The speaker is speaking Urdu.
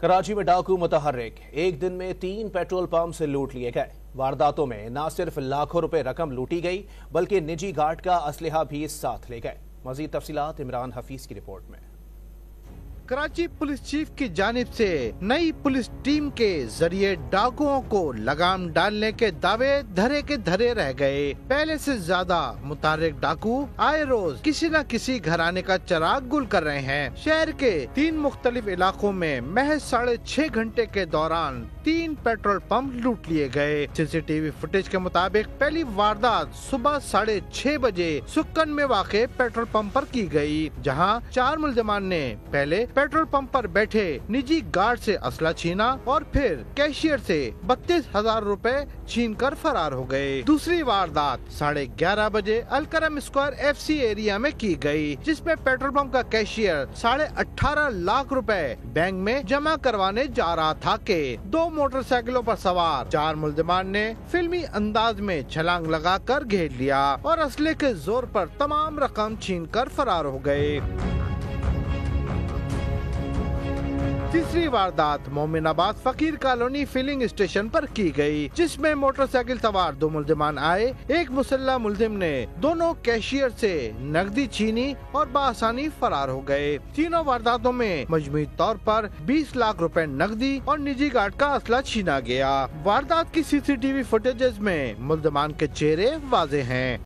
کراچی میں ڈاکو متحرک ایک دن میں 3 پیٹرول پمپ سے لوٹ لیے گئے۔ وارداتوں میں نہ صرف لاکھوں روپے رقم لوٹی گئی بلکہ نجی گارڈ کا اسلحہ بھی ساتھ لے گئے۔ مزید تفصیلات عمران حفیظ کی رپورٹ میں۔ کراچی پولیس چیف کی جانب سے نئی پولیس ٹیم کے ذریعے ڈاکوؤں کو لگام ڈالنے کے دعوے دھرے کے دھرے رہ گئے۔ پہلے سے زیادہ متحرک ڈاکو آئے روز کسی نہ کسی گھرانے کا چراغ گل کر رہے ہیں۔ شہر کے 3 مختلف علاقوں میں محض 6.5 گھنٹے کے دوران 3 پیٹرول پمپ لوٹ لیے گئے۔ سی سی ٹی وی فوٹیج کے مطابق پہلی واردات صبح 6:30 بجے سکن میں واقع پیٹرول پمپ پر کی گئی، جہاں 4 ملزمان نے پہلے پیٹرول پمپ پر بیٹھے نجی گارڈ سے اسلحہ چھینا اور پھر کیشیئر سے 32,000 روپے چھین کر فرار ہو گئے۔ دوسری واردات 11:30 بجے Alkaram square F C area میں کی گئی، جس میں پیٹرول پمپ کا کیشیئر 18.5 لاکھ روپے بینک میں جمع کروانے جا رہا تھا کہ 2 موٹر سائیکلوں پر سوار 4 ملزمان نے فلمی انداز میں چھلانگ لگا کر گھیر لیا اور اسلحے کے زور پر تمام رقم چھین کر فرار ہو گئے۔ تیسری واردات مومن آباد فقیر کالونی فلنگ اسٹیشن پر کی گئی، جس میں موٹر سائیکل سوار 2 ملزمان آئے۔ ایک مسلح ملزم نے دونوں کیشیئر سے نقدی چھینی اور بآسانی فرار ہو گئے۔ تینوں وارداتوں میں مجموعی طور پر 20 لاکھ روپے نقدی اور نجی گارڈ کا اسلحہ چھینا گیا۔ واردات کی سی سی ٹی وی فوٹیجز میں ملزمان کے چہرے واضح ہیں۔